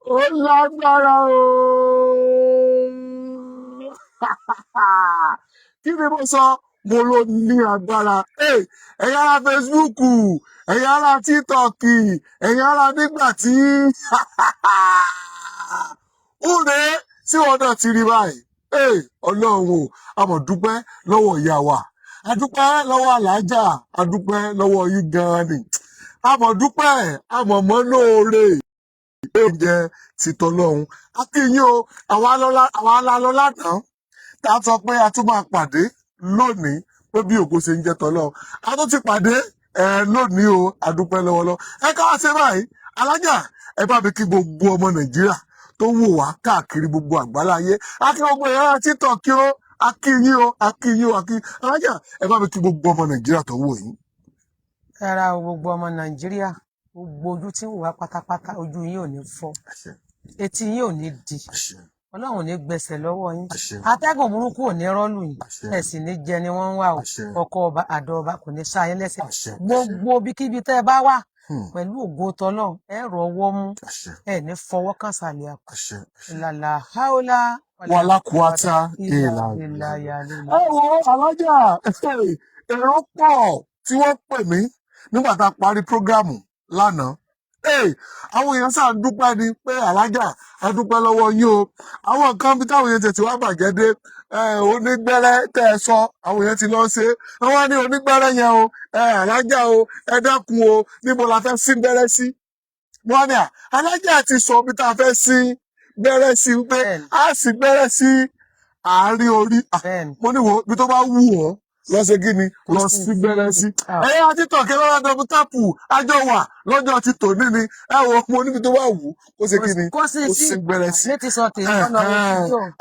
Ó lágbára o. Kí ni mo sọ? Mo ló ní agbára. Ẹ̀yin ará Facebook, ẹ̀yin ará TikTok, ẹ̀yin ará nígbà tí ó rèé tí wọn náà ti rí báyìí. Ọlọ́run o, a mọ̀ dúpẹ́ lọ́wọ́ ìyá wa. A dúpẹ́ lọ́wọ́ Alhaja. A dúpẹ́ lọ́wọ́ yín gan-an ni. A mọ̀ dúpẹ́, a mọ̀ mọ́ lóore. Oúnjẹ ti tọlọ́run. A kí yín o, àwa alálọ́ lánàá. Tá a sọ pé a tún máa pàdé lónìí pé bí ògo ṣe ń jẹ́ tọlọ́run. A tún ti pàdé lónìí o, a dúpẹ́ lọ́wọ́lọ́wọ́. Ẹ ká wá ṣe báyìí. Alhaja, ẹ bá mi kí gbogbo ọmọ Nàìjíríà tó wò wá káàkiri gbogbo àgbáláyé. A kí gbogbo ẹ̀yà TikTok kí o, a kí yín o, a kí yín o, a kí. Alhaja, ẹ bá mi kí gbogbo ọmọ Nàìjíríà tó wò yín. Kára o gbogbo ọmọ Nàìjíríà, gbogbo ojú tí ń wò wá pátápátá, ojú yín ò ní fọ́, etí yín ò ní di, Ọlọ́run ò ní gbẹ̀sẹ̀ lọ́wọ́ yín, atẹ́gùn burúkú ò ní rọ́lù yín, ẹ sì ní jẹ ni wọ́n ń wà o, ọkọ ọba àdó ọba kò ní sáyé lẹ́sẹ̀, gbogbo ibikíbi tẹ́ ẹ bá wà pẹ̀lú ògo tọlọ́run ẹ rọ̀ ọwọ́ mú, ẹ ní fọwọ́ kàn sàlẹ̀ àpò, làlà haúlá wàlá kùátà ìlà. Ẹ wo Alhaja, èrò pọ̀ tí wọ́n pè mí nígbà tá a parí prógrámù lánàá. Àwọn èèyàn sáà ń dúpẹ́ ni pé Alhaja, a dúpẹ́ lọ́wọ́ yín o. Àwọn nǹkan bí táwọn èèyàn tètè wá bàjẹ́ dé, onígbẹ́rẹ́ tẹ́ ẹ sọ, àwọn èèyàn ti lọ ṣe. Wọ́n wá ní onígbẹ́rẹ́ yẹn o, Alhaja o, ẹ dákun o, níbo la fẹ́ sín gbẹ́rẹ́ sí? Wọ́n ní Alhaja ti sọ bí tá a fẹ́ sín gbẹ́rẹ́ sí pé a sì gbẹ́rẹ́ sí àárín orí. Mo ní wo ibi tó bá wù ọ́ lọ ṣe kí ni lọ sí gbẹ́rẹ́ sí. Ẹ̀yin àti tọ̀kẹ́ lọ́wọ́ dọ́bù tápù àjọ wà lọ́jọ́ ti tòní ni. Ẹ wo mo níbi tó bá wù kó ṣe kí ni kó sí gbẹ́rẹ́ sí.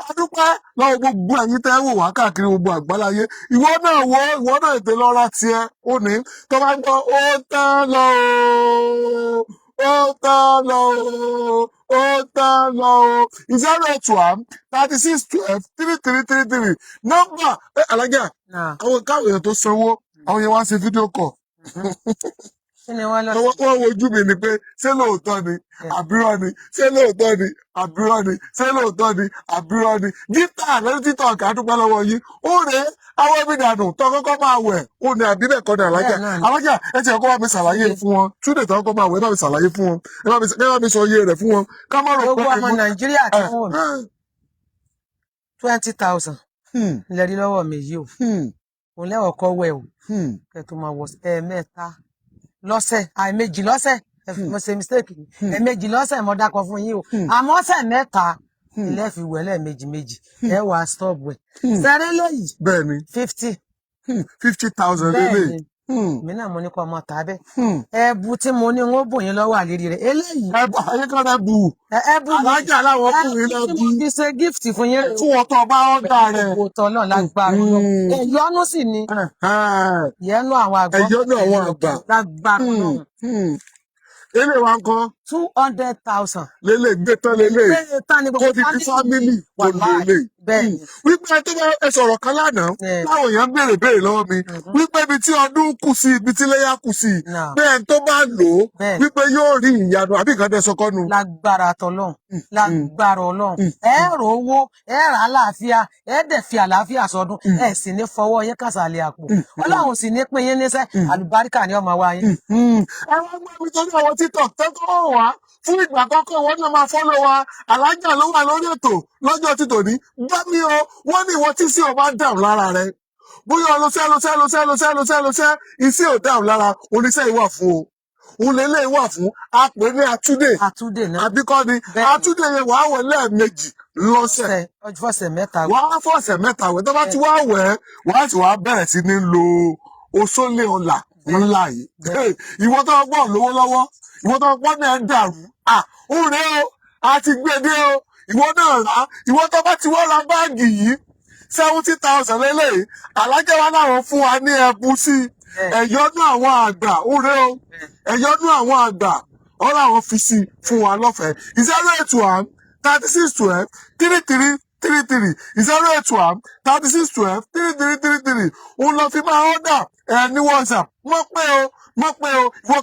A dúpẹ́ lọ́wọ́ gbogbo ẹ̀yin tẹ́ wò wá káàkiri gbogbo àgbáláyé. Ìwọ náà ètè lọ́ra tiẹ̀ ó ní tó bá gbọ́ ó tán lọ ó tán lọ ó tán lọ 081-3612-3333 nọ́mbà Alhaja. Àwọn káwọn èèyàn tó sanwó àwọn yẹn wá ṣe fídíò kọ. Wọ́n wojú mi ni pé ṣé lóòótọ́ ni àbírọ́ ni, ṣé lóòótọ́ ni àbírọ́ ni, ṣé lóòótọ́ ni àbírọ́ ni. Gítà lórí títọ̀ ọ̀kà dúpẹ́ lọ́wọ́ yín. Ó rèé àwọn ẹbí dànù tó kọ́kọ́ máa wẹ̀ ó ní àbíbẹ̀ kọ́ ní Alhaja. Alhaja ẹ ti ẹ̀kọ́ bá mi ṣàlàyé fún wọn. Túnde tó kọ́kọ́ máa wẹ̀ ẹ bá mi ṣàlàyé fún wọn. Ẹ bá mi sọ iye rẹ̀ fún wọn. Ká má rò pé gbogbo ọmọ Nàìjíríà tí wọ́n wò mí 20,000 ilẹ̀ rí lọ́wọ́ mi yìí o. Òun lẹ́wọ̀ kọ́ wẹ̀ o. Kẹ́ tó máa wọ̀ ẹ̀ẹ̀mẹ́ta lọ́sẹ̀ àìméjì lọ́sẹ̀ mo ṣe mistake ẹ̀ẹ̀méjì lọ́sẹ̀ mo dákọ̀ fún yín o. Àmọ́ ọ̀sẹ̀ mẹ́ta ilé fi wẹ̀ lẹ́ẹ̀méjì ẹ wà stop wẹ̀. Sẹ́rẹ́ lóyìí. Bẹ́ẹ̀ni. 50,000 lélẹ̀. Mi náà mo ní kọ́ ọmọ tà bẹ́ẹ̀. Ẹ̀bù tí mo ní wọ́n bò yín lọ́wọ́ àlérí rẹ̀ eléyìí. Ayékan ẹ̀bù. Ẹ̀bù Alhaja láwọn ọkùnrin náà bù. Ẹ̀bù ti ṣe gift fún yín. Tí wọ́n tọ́ bá ọ̀dà rẹ̀. Òwò tọ́ náà lágbára lọ. Ẹ̀yọ́nú sì ni. Ìyẹnú àwọn àgbà. Ẹ̀yọ́nú àwọn àgbà. Lágbára lọ. Ele wa ńkọ́. 200,000. Lélẹ̀ gbé tán lélẹ̀. Kó ti di fámìlì kò lélẹ̀. Bẹ́ẹ̀ni. Wípé tó bá ẹ sọ̀rọ̀ kan lánàá, láwọn èèyàn béèrè lọ́wọ́ mi. Wípé ibi tí ọdún kù sí, ibi tí iléyá kù sí, bẹ́ẹ̀ tó bá lò ó, wípé yóò rí ìyanu àbí nǹkan tẹ́ sọ kọ́nu. Lágbára tọlọ́run, lágbára Ọlọ́run. Ẹ rò owó, ẹ rà àlàáfíà, ẹ dẹ̀ fi àlàáfíà sọdún, ẹ sì ní fọwọ́ yín kàsàlẹ̀ àpò. Ọlọ́run sì ní pín yín níṣẹ́, àlùbáríkà ni ọmọ wa yín. Ẹ wá gbọ́ mi tó ní àwọn TikTok tẹ́kọ̀ọ́ wá fún ìgbà àkọ́kọ́ wọn náà máa fọ́lọ́ wa Alhaja ló wà lórí ètò lọ́jọ́ ti tòní bá mi o wọ́n ní ìwọ́n tí sí ọba dàrú lára rẹ bóyá ọlọ́sẹ́ iṣẹ́ ò dàrú lára oníṣẹ́ ìwà fún o òun lè lè wà fún àpè ní àtúndè àbíkọ́ ni àtúndè yẹn wàá wẹ̀ lẹ́ẹ̀mejì lọ́sẹ̀ wàá fọ̀sẹ̀ mẹ́ta wẹ̀ tó bá ti wá wẹ̀ wàá sì wá bẹ̀rẹ̀ sí ní lo oṣólé ọ̀là ńlá yìí ìwọ tó gbọ́ lówó lọ́wọ́ ìwọ tó gbọ́ náà dàrú ó rẹ o a ti gbé dé o ìwọ náà rà ìwọ tó bá ti wọ́n ra báàgì yìí 70,000 lélẹ́yìí Alhaja wa náà fún wa ní ẹ̀bù sí ẹ̀yọ́nú àwọn àgbà ó rẹ o ẹ̀yọ́nú àwọn àgbà ọ̀rọ̀ àwọn fi sí fún wa lọ́fẹ̀ẹ́ 081-3612-3333 081-3612-3333 òun lọ fi máa ọ́dà ní WhatsApp mọ́ pé o mọ̀ pé o ìwọ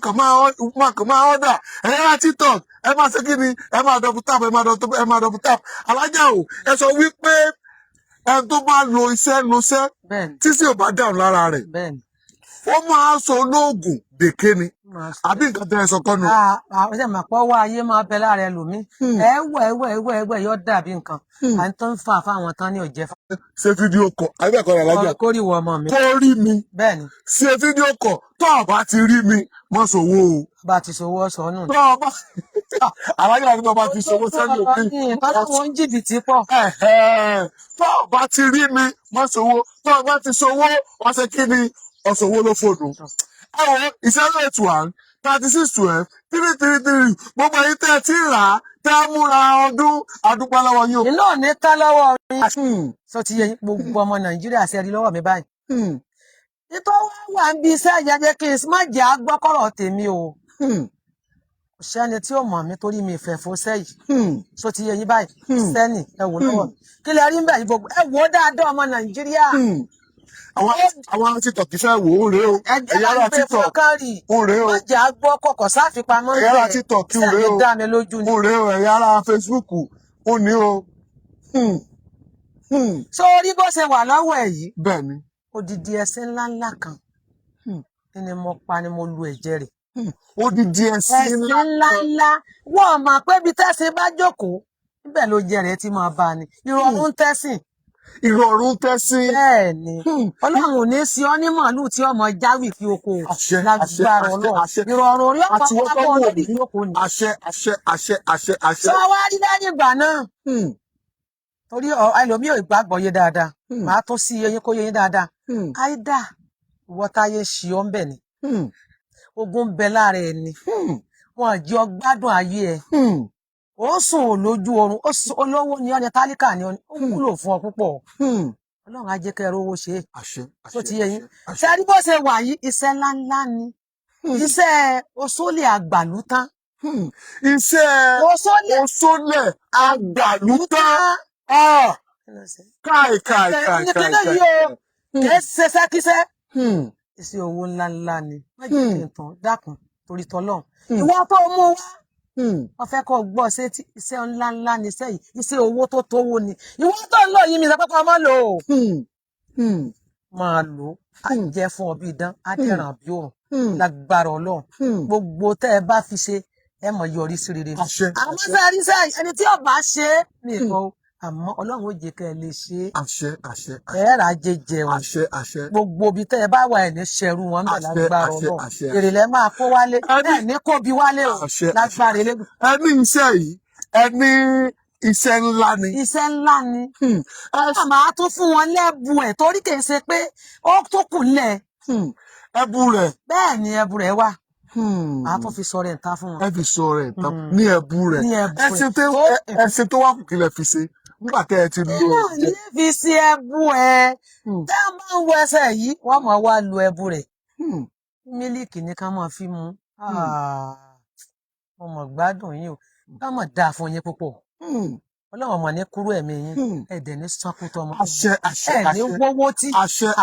kàn máa order ẹ̀yà TikTok ẹ máa ṣe kí ni ẹ máa double tap ẹ máa double tap Alhaja o ẹ sọ wípé ẹni tó bá lo iṣẹ́ tí sì ò bá dáhùn lára rẹ̀ ó máa sọ olóògùn dèké ni àbí nǹkan tẹ́ ẹ sọ kọ́nu. ṣe mà pọ̀ wá ayé máa bẹ lára ẹlòmíì ẹ̀wẹ̀ yóò dàbí nǹkan à ń tó ń fà fáwọn tán ní òjẹ́. ṣe fídíò kọ àbẹ̀kọ Alhaja kórìíwọ̀ ọmọ mi kó rí mi bẹ́ẹ̀ni ṣe fídíò kọ tó o bá ti rí mi mọ́ sòwò o. bá a ti sòwò sọnù. tó o bá Alhaja ni tó o bá ti sòwò sẹ́yìn òbí. tọ́lọ́wọ́ ń jìbìtì pọ̀. tó o bá ti rí mi mọ́ sòwò tó o bá ti sòwò wọ́n ṣe kí ni ọ̀sòwò ló fòdù. ẹ̀wọ̀n 081 36 12 333 gbogbo ẹ̀yin tẹ́ ẹ ti rà á tẹ́ ẹ múra ọdún àdúpẹ́ lọ́wọ́ yín o. iná ò ní ká lọ́wọ́ yín. sọ ti yẹ gbogbo ọmọ Nàìjíríà ṣe rí lọ́wọ́ mi báyìí. nítorí wọ́n wà ń bí iṣẹ́ ìjẹ́jẹ́ kí n má jẹ́ agbọ́kọ̀rọ̀ tèmi o. kò sẹ́ni tí ó mọ̀ mí torí mi ìfẹ́ fò sẹ́yìn. sọ ti yẹ yín báyìí sẹ́ni ẹ wò lọ́wọ́ kí lè rí ń bẹ̀ yìí gbogbo ẹ wò ó dáadáa ọmọ Nàìjíríà. àwọn TikTok fẹ́ wò ó rèé o ẹ̀yà ara TikTok ó rèé o ọjà gbọ́ kọ̀kọ̀ sáfipamọ́ ẹ̀yà ara TikTok ó rèé o dá mi lójú ni ó rèé o ẹ̀yà ara Facebook ó ní o. so orí bó ṣe wà lọ́wọ́ ẹ̀ yìí bẹ́ẹ̀ ni odidi ẹṣin ńláńlá kan ni mo pa ni mo lu ẹ̀jẹ̀ rẹ̀. odidi ẹṣin ńláńlá wọ́n mọ̀ pé bí tẹ́sìn bá jókòó níbẹ̀ ló jẹ rẹ̀ tí máa bá a ni ìrọ̀rùn tẹ́sìn. ìrọ̀rùn tẹ́sìn. bẹ́ẹ̀ ni Ọlọ́run ò ní sí ọ ní màálù tí ọmọ jáwì fi oko lágbára Ọlọ́run ìrọ̀rùn orí ọ̀pọ̀ pápọ̀ lórí ìjókòó ni. àṣẹ. sọ wá rí lẹ́yìn ìgbà náà torí ẹlòmíì ò gbàgbọ́ yé dáadáa màá tó sí eyín kó yé yín dáadáa áídà ìwọ táyé ṣì ọ́ ń bẹ̀ ni ogun ń bẹ lára ẹ ni wọn jí ọ gbádùn ayé ẹ ó sùn ò lójú oorun olówó ni ọ ní tálíkà ni ó wúlò fún ọ púpọ̀ Ọlọ́run á jẹ́ kẹ́ ẹ rówó ṣe é tó ti yé yín ṣe rí bó ṣe wà yìí iṣẹ́ ńláńlá ni iṣẹ́ oṣólè àgbàlútán iṣẹ́ oṣólè àgbàlútán káì. nítorí yìí o kì í ṣe ṣẹ́kíṣẹ́ iṣẹ́ owó ńláńlá ni má jẹ́ kí n tán dákun torí tọ́lọ́run ìwọ tó mú wá wọ́n fẹ́ kọ́ gbọ́ ṣé iṣẹ́ ńláńlá ni iṣẹ́ yìí iṣẹ́ owó tó tówó ni ìwọ tó ń lò yìí mi sọ pé kọ́ máa lò ó máa lò ó á jẹ́ fún ọ bí idán á dẹ̀ràn bí òrùn lágbára Ọlọ́run gbogbo tẹ́ ẹ bá fi ṣe ẹ mọ̀ yọrí sí rere ni àwọn sẹ́ẹ̀rí sẹ́yìn ẹni tí ọba ṣe é nìkan àmọ́ Ọlọ́run ó jẹ́ kẹ́ ẹ lè ṣe é ẹ rà á jẹjẹ o gbogbo ibi tẹ́ ẹ bá wà ẹ̀ ní ṣẹrú wọn bẹ̀ lágbára Ọlọ́run èrè lẹ́ máa kó wálé ẹ̀ ní kó bí wálé o lágbára elégbè. ẹ ní iṣẹ́ yìí ẹ ní iṣẹ́ ńlá ni. iṣẹ́ ńlá ni ẹ máa tún fún wọn lẹ́bùn ẹ̀ torí kì í ṣe pé ó tó kù lẹ̀. ẹbù rẹ̀. bẹ́ẹ̀ ni ẹbù rẹ̀ wà. màá tún fi sọ rẹ̀ ń ta fún wọn. ẹ fi sọ rẹ̀ ń ta ní ẹbù rẹ̀. ẹsìn tó wà kù kí lẹ fi ṣe nígbà tẹ́ ẹ ti lo ẹ̀jẹ̀. ní fi sí ẹbù ẹ tẹ́ ẹ máa ń wọ ẹsẹ̀ yìí wọ́n máa wá lu ẹbù rẹ̀. mílíkì ni ká máa fi mu. mo mọ̀ gbádùn yín o ká mọ̀ dáa fún yín púpọ̀. Ọlọ́run ọmọ ní kúrú ẹ̀mí yín ẹ̀dẹ̀ ní sánkútọ́ ọmọ ẹ̀ ní wọ́wọ́ tí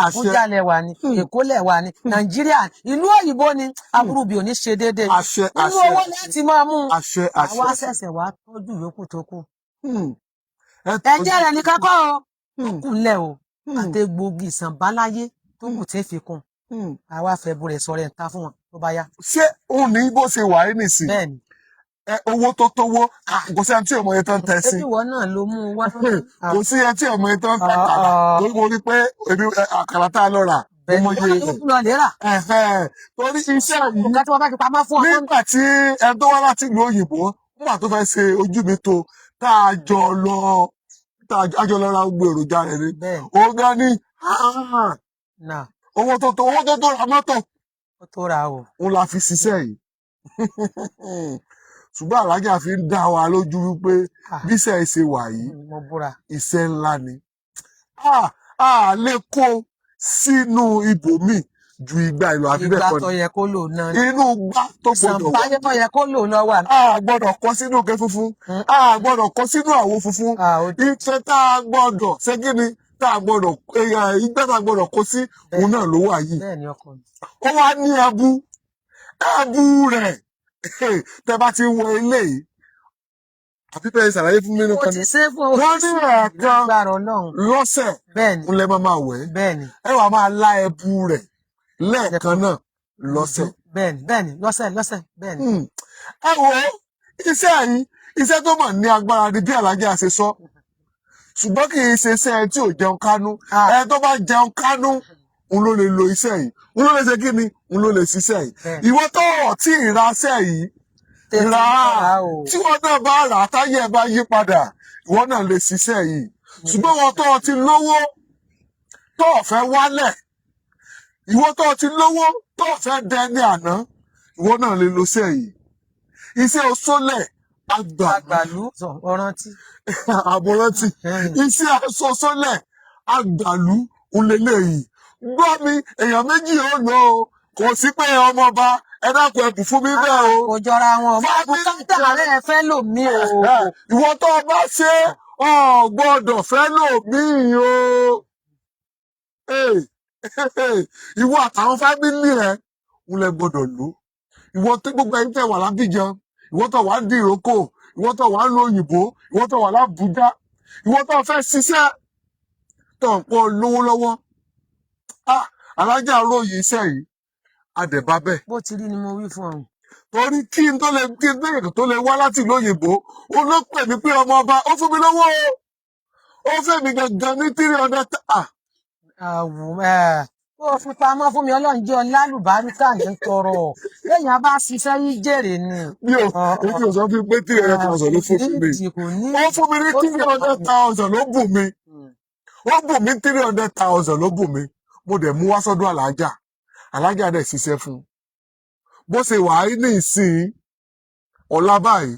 Àbújá lẹ́wà ni Èkó lẹ́wà ni Nàìjíríà ìlú òyìnbó ni aburúbi ò ní ṣe déédéé nínú owó láti máa mú àwa ṣẹ̀ṣẹ̀ wá tọ́jú ìyókù tó kù. ẹ̀jẹ̀ rẹ̀ ní kákọ́ ọ kúnlẹ̀ o àti egbògi ìsànbáláyé tó kù tí ń fi kún àwa fẹ́ bu rẹ̀ sọ̀rọ̀ ẹ̀ ń ta fún wọn tó bá yá. ṣé òun ní bó ṣe wà ní nísìnyí. bẹ́ẹ̀ni owó tó tówó kò sí ẹni tí ọmọ yẹn tó ń tẹ sí. ìwọ náà ló mú un wá. kò sí ẹni tí ọmọ yẹn tó ń tẹ kàrà torí mo rí pé èmi àkàrà tá a lọ rà mo yé rẹ. torí iṣẹ́ yìí nígbà tí ẹni tó wá láti ìlú òyìnbó nígbà tó fẹ́ ṣe ojú mi tó tá a jọ lọ ra gbogbo èròjà rẹ̀ ni òun gan ni owó tó ra mọ́tò òun la fi ṣiṣẹ́ yìí. ṣùgbọ́n Alhaja fi ń dá wa lójú wípé bíṣẹ́ ṣe wà yìí iṣẹ́ ńlá ni a lè kó sínú ibòmíì ju ìgbà ìlú àfi bẹ́ẹ̀ kọ́ ni ìgbà tó yẹ kó lò náà inú gbá tó gbọdọ̀ wà ìsànbáyé tó yẹ kó lò náà wà. a gbọ́dọ̀ kọ sínú òkè funfun a gbọ́dọ̀ kọ sínú àwo funfun ìfẹ́ tá a gbọ́dọ̀ ṣé kí ni tá a gbọ́dọ̀ ìgbà tá a gbọ́dọ̀ kó sí òun náà ló wà yìí ó wá ní ẹbú ẹ̀bù rẹ̀ tẹ́ bá ti wọ ilé yìí àbí bẹ́ẹ̀ ṣàlàyé fún mi nínú kan ní. wọ́n ní ẹ̀ẹ̀kan lọ́sẹ̀ ń lẹ́ máa wẹ̀ ẹ wàá máa lá ẹ̀bù rẹ̀ lẹ́ẹ̀kan náà lọ́sẹ̀. bẹ́ẹ̀ni lọ́sẹ̀ bẹ́ẹ̀ni. ẹ wo iṣẹ́ yìí iṣẹ́ tó mà ní agbára ni bí Alhaja ṣe sọ ṣùgbọ́n kì í ṣe iṣẹ́ tí ò jẹun kánú ẹ tó bá jẹun kánú òun ló lè lo iṣẹ́ yìí òun ló lè ṣe kí ni òun ló lè ṣiṣẹ́ yìí ìwọ tó tí ìraṣẹ́ yìí rà á tí wọn náà bá rà á táyé ẹ bá yí padà ìwọ náà lè ṣiṣẹ́ yìí ṣùgbọ́n wọn tó ti lówó tó fẹ́ wálẹ̀ ìwọ tó ti lówó tó fẹ́ dẹni àná ìwọ náà lè lo iṣẹ́ yìí iṣẹ́ oṣólẹ̀ àgbàlú ọrántí àbọ̀rántí iṣẹ́ oṣólẹ̀ àgbàlú òlélẹ́yìí gbọ́ mi èèyàn méjì ó lò ó kò sí pé ọmọọba ẹ dákun ẹ bù fún mi bẹ́ẹ̀ o. kò jọra wọn bùkátà rẹ fẹ́ lò mí o. ìwọ tó o bá ṣe ọ gbọ́dọ̀ fẹ́ lò mí o. ìwọ àtàwọn fámìlì rẹ ń lẹ gbọ́dọ̀ lò ìwọ tó gbogbo ẹni tẹ́ wà lábìjan ìwọ tó wà ń di ìrókò ìwọ tó wà ń lo òyìnbó ìwọ tó wà lábùjá ìwọ tó fẹ́ ṣiṣẹ́ tó ń pọ̀ lówó lọ́wọ́ Alhaja ròyìn iṣẹ́ yìí adẹ̀bá bẹ́ẹ̀. bó ti rí ni mo wí fún ọ. torí kí n tó lè wá láti ìlú òyìnbó ó ló pè mí pé ọmọ ọba ó fún mi lówó ó fẹ́ mi gangan ní 300. ó fi pamọ́ fún mi ọlọ́run jẹ́ ọlálùbáríkà ní tọrọ lẹ́yìn bá ṣiṣẹ́ yí jèrè ni. mi ò sọ fún pé 300,000 ló fún mi ó fún mi ní 300,000 ló bù mí ó bù mí 300,000 ló bù mí mo dẹ̀ mú wá sọ́dọ̀ Alhaja dẹ̀ ṣiṣẹ́ fún bó ṣe wà á ní ìsìn ọ̀la báyìí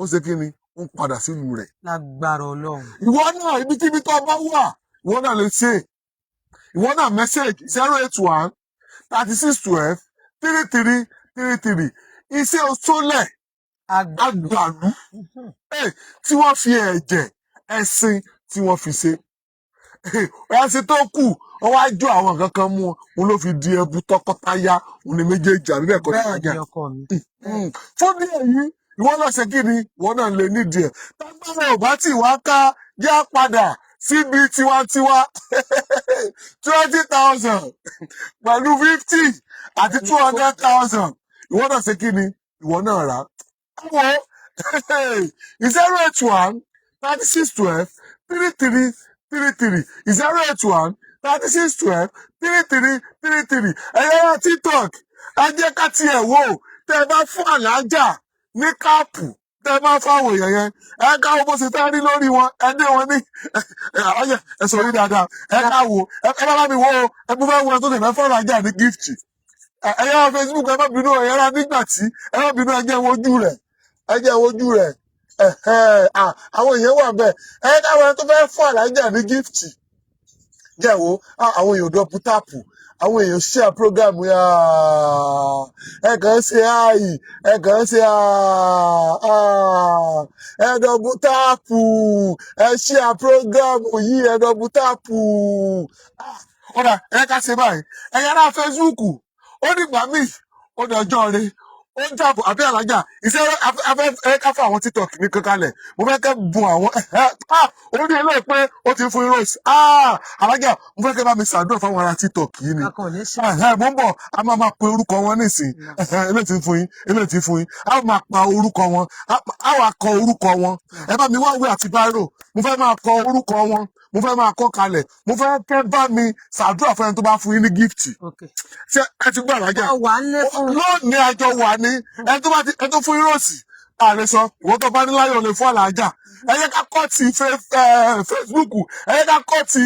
ó ṣe kí ni ó ń padà sílùú rẹ̀. lágbára Ọlọ́run. ìwọ náà ibikíbi tó bá wà ìwọ náà lè ṣe ìwọ náà message 081-3612-3333 iṣẹ́ oṣólẹ̀ àgbàlú tí wọ́n fi ẹ̀jẹ̀ ẹṣin tí wọ́n fi ṣe ẹṣin tó kù wọ́n wá jó àwọn nǹkan kan mú wọn ló fi di ẹbu tọkọtaya òun ni méjèèjì àbí bẹ́ẹ̀ kọ́ ní Alhaja. fún bí èyí ìwọ náà ṣe kí ni ìwọ náà lè nídìí ẹ̀ tágbára ò bá tì wá ká já padà síbi tiwantiwa 20,000 pẹ̀lú 50 àti 200,000 ìwọ náà ṣe kí ni ìwọ náà rà á. 081-3612-3333 081-3612-3333 ẹ̀yẹ́ TikTok ẹ jẹ́ ká tiẹ̀ wò tẹ́ ẹ bá fún Alhaja ní káàpù tẹ́ ẹ bá fáwọn èèyàn yẹn ẹ káwọ́ bó ṣe fẹ́ rí lórí wọn ẹ dé wọn ní Alhaja ẹ sọ yìí dáadáa ẹ káwọ́ ẹ bá mi wò ó ẹ bú fẹ́ wọ ẹ tó lè fẹ́ fún Alhaja ní gift ẹ̀yẹ́ Facebook ẹ má bínú ẹ̀yẹ́ rà nígbà tí ẹ má bínú ẹ jẹ́ wojú rẹ̀ àwọn èèyàn wà bẹ́ẹ̀ ẹ káwọn ẹni tó fẹ́ fún Alhaja ní gift jẹ́wó àwọn èèyàn dọ́pù táàpù àwọn èèyàn share program ẹ kàn ń ṣe ààyè ẹ kàn ń ṣe ẹ dọ́pù táàpù ẹ share program yìí ẹ dọ́pù táàpù ọ̀dà ẹ ká ṣe báyìí ẹ yára Facebook ó dìgbà míì ó dọjọ́ rẹ ó ń jàbọ̀ àbí Alhaja iṣẹ́ afẹ́ ká fún àwọn TikTok ní kankanlẹ̀ mo fẹ́ kẹ́ bùn àwọn orí ilé pé ó ti fún rose Alhaja mo fẹ́ kẹ́ bá mi ṣàdúrà fáwọn ará TikTok yìí ni mo ń bọ̀ a máa pe orúkọ wọn nísìn eléyìí ti fún yín a máa pa orúkọ wọn a wà kọ orúkọ wọn ẹ bá mi wá ìwé àti báírò mo fẹ́ máa kọ orúkọ wọn mo fẹ́ máa kọ kalẹ̀ mo fẹ́ kẹ́ bá mi ṣàdúrà fún ẹni tó bá fún yín ní gift ṣé ẹ ti gbọ́ Alhaja lónìí àjọ wà ní ẹni tó fún yín rọ̀sì àlè sọ ìwọ́n tó bá ní láyọ̀ lè fún Alhaja ẹ yẹ ká kọ́ ti Facebook ẹ yẹ ká kọ́ ti.